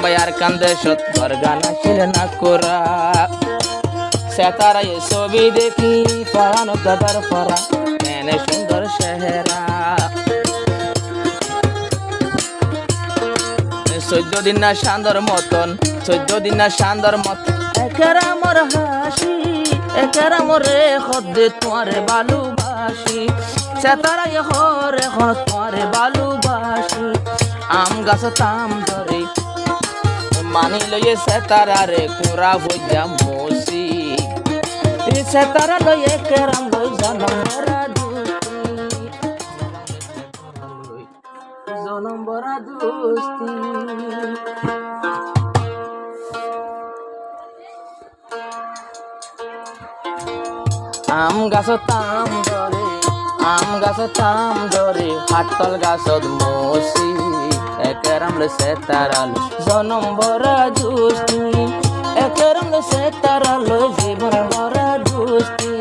buyer কান্দে সত ঘর গানা ছিল না কোরা সেতারায় ছবি দেখি পরানো দাদার পরা এনে সুন্দর চেহারা 14 দিন না সান্দর মতন 14 দিন না সান্দর মতন একেরা মোর হাসি একেরা মোরে খদ্দে তোমারে ভালোবাসি সেতারায় হরে হর তোমারে ভালোবাসি আম গাছ তাম ধরে মানি লয়ে সেতারারে কোরা ভুজা মসি সেতারা লয়ে কেরাম লই জনমরা দোস্তি আম গাছ তাম ধরে হাতল গাছত মসি একেরাম লে সেতারা লো জনম ভরা দোস্তি একেরাম লে সেতারা লো জীবন ভরা দোস্তি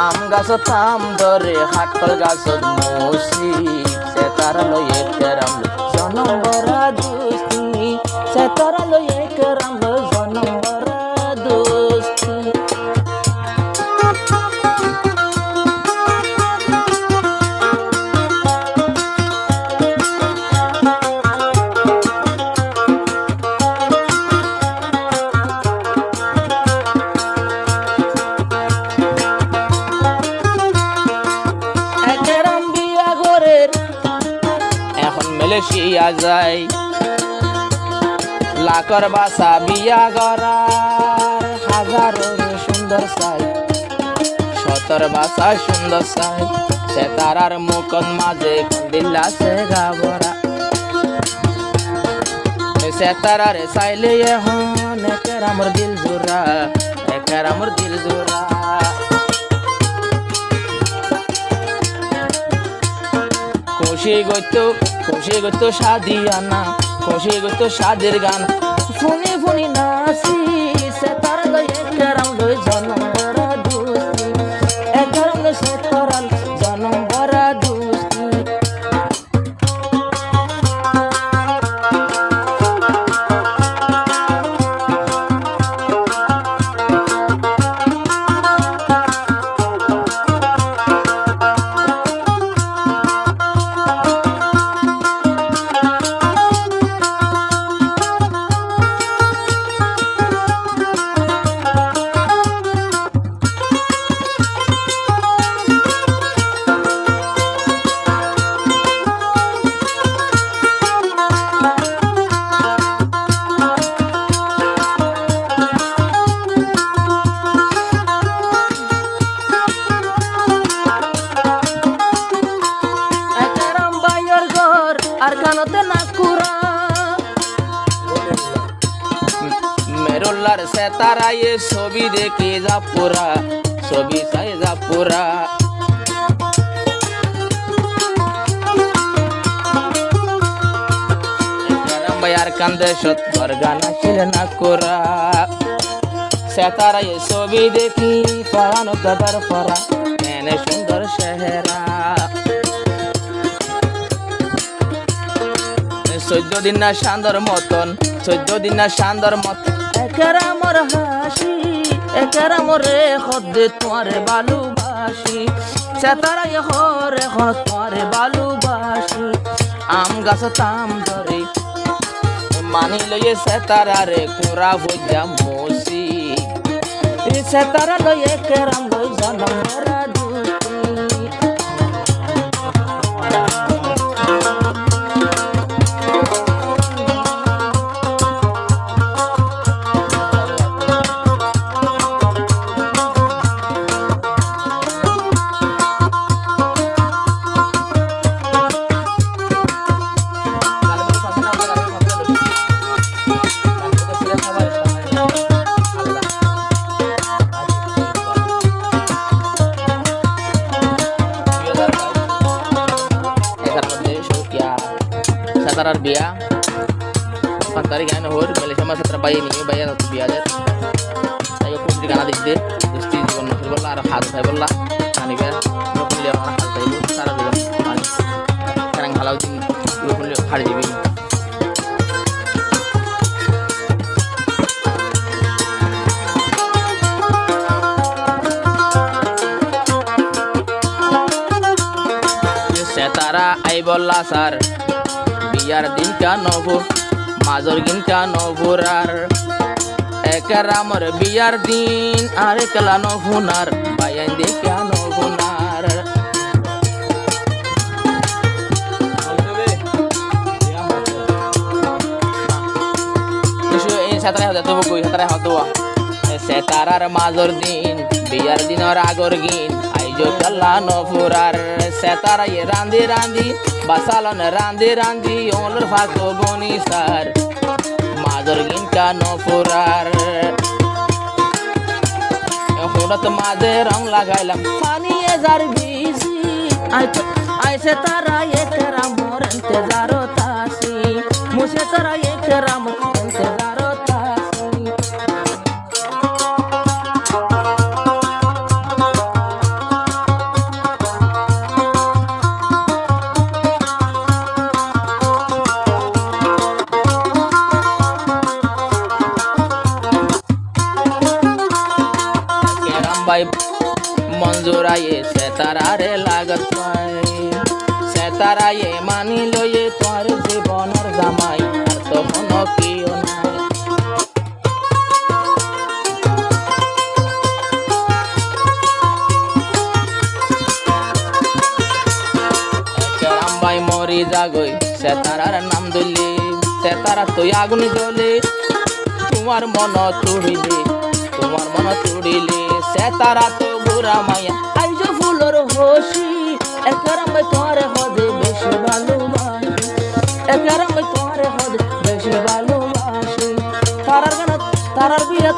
আম গাছ তাম ধরে হাতল গাছত মসি সেতারা লো একেরাম লো জনম ভরা দোস্তি সেতারা লো একেরাম লো জনম ভরা দোস্তি মালয়েশিয়া যাই লাখর বাসা বিয়া গড়ার হাজারো সুন্দর সাই সতর বাসা সুন্দর সাই সেতারার মুকন মাঝে দিল্লা সে গাবরা সেতারারে চাইলে এখন একের আমার দিল জোড়া একের আমার দিল জোড়া খুশি গইতো সাদিয়ানা খুশি গইতো সাদের গান ফুনি ফুনি নাচি সেতার লই একরাম লই জনম ভরা দোস্তি একরাম লই সেতার জনম ভরা দোস্তি আর কানতে নাকুরা মেরুল্লার সেতারায়ে ছবি দেখে যাপুরা ছবি চাই যাপুরা বাইয়ার কান্দে সত ঘর গানা ছিল না কোরা সেতারায়ে ছবি দেখি পরানো দাদার পরা এনে সুন্দর চেহারা 14 দিন না সান্দর মতন 14 দিন না সান্দর মতন একেরা মোর হাসি একেরা মোরে খদ্দে তোমারে ভালোবাসি সেতারায় হরে হর তোমারে ভালোবাসি আম গাছ তাম ধরে মানি লয়ে সেতারারে কোরা ভুজা মসি সেতারা লয়ে কেরাম লই জনম ভরা Satarar biya pantari gana hor Malaysia mas satra bayi ni bayi atau biya der saya pun di kana dikde isti jiban nafil bolla ar hat sai bolla ani be nokil ya hal sai bu sara diban ani sekarang halau jin হার দিবি তারা I বললা sir বিয়ার দিন কেন মাজর দিন কেন ভোরার একের আমার বিয়ার দিন আর একলা নভুনার বাইন দে কেন ভুনার সেতারাই হতে তবু কই সেতারাই হতো সেতারার মাজর দিন বিয়ার দিনের আগর গিন আইজো চল্লা নফুরার সেতারাই রান্ধি রান্ধি বাসালন রান্ধি রান্ধি ওলর ফাঁকো গনি সার মাজর গিন কা নফুরার হুড়ত মাঝে রং লাগাইলাম পানি এজার ভিজি আই সেতারা একরা মোর ইন্তজারো তাসি মুঝে তারা একরা মোর ইন্তজারো তাসি ভাই মঞ্জুরায়ে সেতারারে লাগত পাই সেতারায়ে মানি লয়ে তোর জীবনের জামাই আর তো মন কিও নাই কেরাম ভাই মরি জাগই সেতারার নাম দলি সেতারা তুই আগুন জ্বলে তোমার মন তুড়িলে তোমার মন তুড়িলে সেতারা তো বুড়া মায়া আইজো ফুলর হোসি একরাম ভাই তোরে হদে বেশি ভালোবাসি একরাম ভাই তোরে হদে বেশি ভালোবাসি তারার গান তারার বিয়ে